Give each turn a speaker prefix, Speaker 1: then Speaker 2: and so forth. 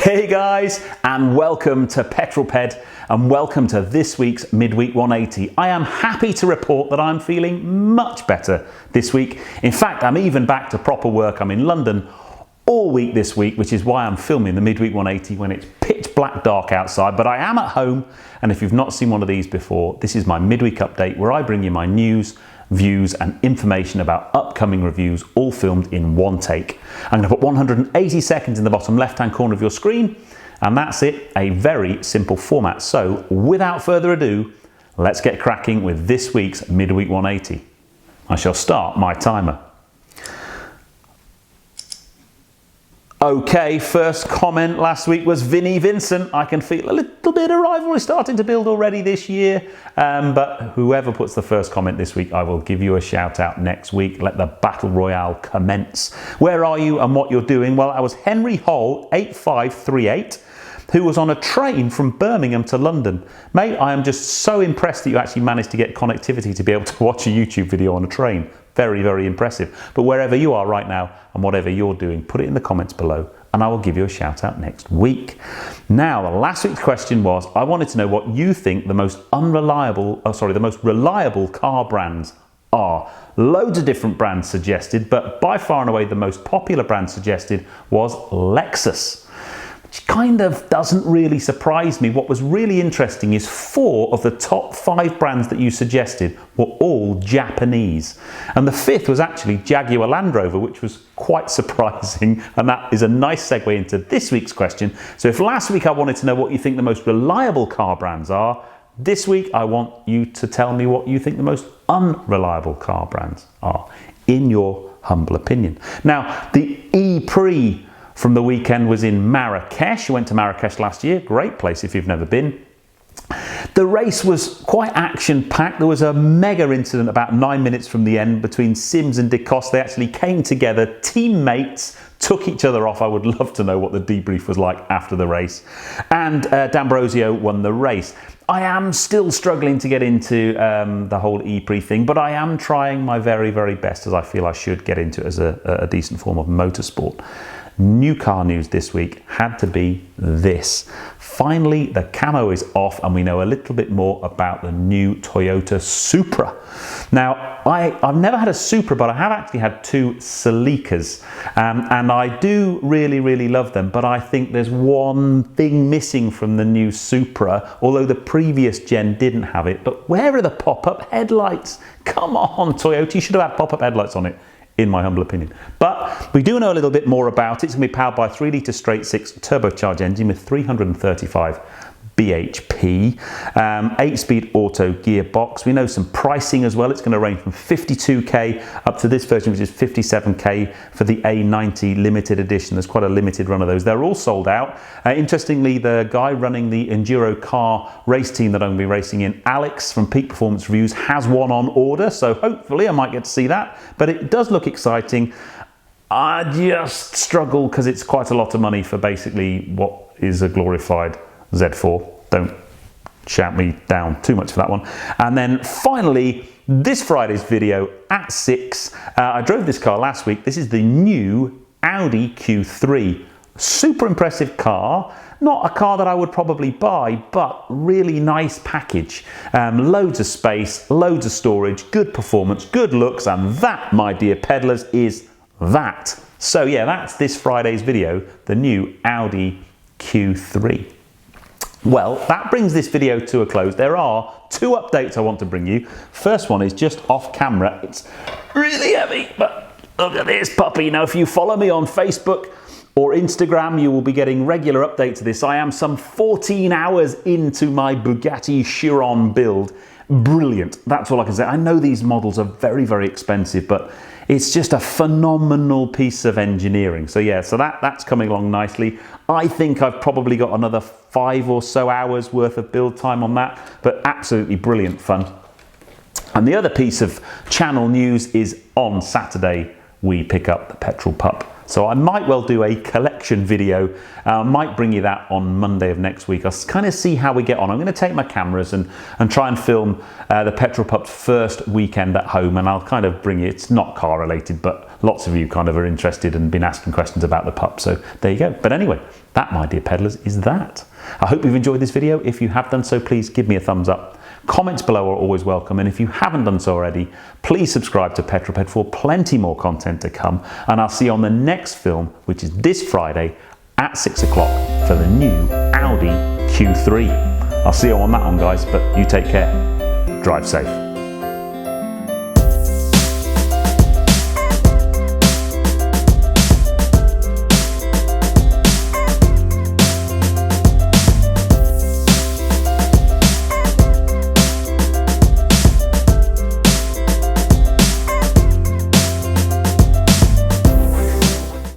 Speaker 1: Hey guys, and welcome to Petrol Ped, and welcome to this week's Midweek 180. I am happy to report that I'm feeling much better this week. In fact, I'm even back to proper work. I'm in London all week this week, which is why I'm filming the Midweek 180 when it's pitch black dark outside, but I am at home, and if you've not seen one of these before, this is my midweek update where I bring you my news, views and information about upcoming reviews, all filmed in one take. I'm going to put 180 seconds in the bottom left hand corner of your screen, and that's it, a very simple format. So without further ado, let's get cracking with this week's Midweek 180. I shall start my timer. Okay, first comment last week was Vinnie Vincent. I can feel a little bit of rivalry starting to build already this year, but whoever puts the first comment this week, I will give you a shout out next week. Let the battle royale commence. Where are you and what you're doing? Well, I was Henry Hall 8538, who was on a train from Birmingham to London. Mate, I am just so impressed that you actually managed to get connectivity to be able to watch a YouTube video on a train. Very, very impressive. But wherever you are right now and whatever you're doing, put it in the comments below and I will give you a shout out next week. Now, last week's question was, I wanted to know what you think the most the most reliable car brands are. Loads of different brands suggested, but by far and away the most popular brand suggested was Lexus. Which kind of doesn't really surprise me. What was really interesting is 4 of the top 5 brands that you suggested were all Japanese. And the 5th was actually Jaguar Land Rover, which was quite surprising. And that is a nice segue into this week's question. So if last week I wanted to know what you think the most reliable car brands are, this week I want you to tell me what you think the most unreliable car brands are, in your humble opinion. Now, the E-Prix from the weekend was in Marrakesh. I went to Marrakesh last year. Great place if you've never been. The race was quite action-packed. There was a mega incident about 9 minutes from the end between Sims and DeCoste. They actually came together, teammates, took each other off. I would love to know what the debrief was like after the race. And D'Ambrosio won the race. I am still struggling to get into the whole E-Prix thing, but I am trying my very, very best, as I feel I should get into it as a decent form of motorsport. New car news this week had to be this. Finally, the camo is off and we know a little bit more about the new Toyota Supra. Now, I've never had a Supra, but I have actually had 2 Celicas, and I do really, really love them, but I think there's one thing missing from the new Supra, although the previous gen didn't have it. But where are the pop-up headlights? Come on, Toyota, you should have had pop-up headlights on it, in my humble opinion. But we do know a little bit more about it. It's going to be powered by a 3-litre straight-six turbocharged engine with 335 bhp, 8-speed auto gearbox. We know some pricing as well. It's going to range from 52k up to this version, which is 57k for the A90 limited edition. There's quite a limited run of those. They're all sold out. Interestingly, the guy running the enduro car race team that I'm going to be racing in, Alex from Peak Performance Reviews, has one on order, so hopefully I might get to see that. But it does look exciting. I just struggle because it's quite a lot of money for basically what is a glorified Z4. Don't shout me down too much for that one. And then finally, this Friday's video at 6. I drove this car last week. This is the new Audi Q3. Super impressive car. Not a car that I would probably buy, but really nice package. Loads of space, loads of storage, good performance, good looks, and that, my dear peddlers, is that. So yeah, that's this Friday's video, the new Audi Q3. Well, that brings this video to a close. There are 2 updates I want to bring you. First one is just off camera. It's really heavy, but look at this puppy. Now, if you follow me on Facebook or Instagram, you will be getting regular updates of this. I am some 14 hours into my Bugatti Chiron build. Brilliant. That's all I can say. I know these models are very, very expensive, but it's just a phenomenal piece of engineering. So yeah, so that's coming along nicely. I think I've probably got another 5 or so hours worth of build time on that, but absolutely brilliant fun. And the other piece of channel news is on Saturday, we pick up the Petrol Pup. So I might well do a collection video. I might bring you that on Monday of next week. I'll kind of see how we get on. I'm going to take my cameras and try and film the Petrol Pup's first weekend at home, and I'll kind of bring you, it's not car related, but lots of you kind of are interested and been asking questions about the pup. So there you go. But anyway, that, my dear peddlers, is that. I hope you've enjoyed this video. If you have done so, please give me a thumbs up. Comments below are always welcome, and if you haven't done so already, please subscribe to Petrol Ped for plenty more content to come, and I'll see you on the next film, which is this Friday at 6 o'clock for the new Audi Q3. I'll see you on that one, guys, but you take care. Drive safe.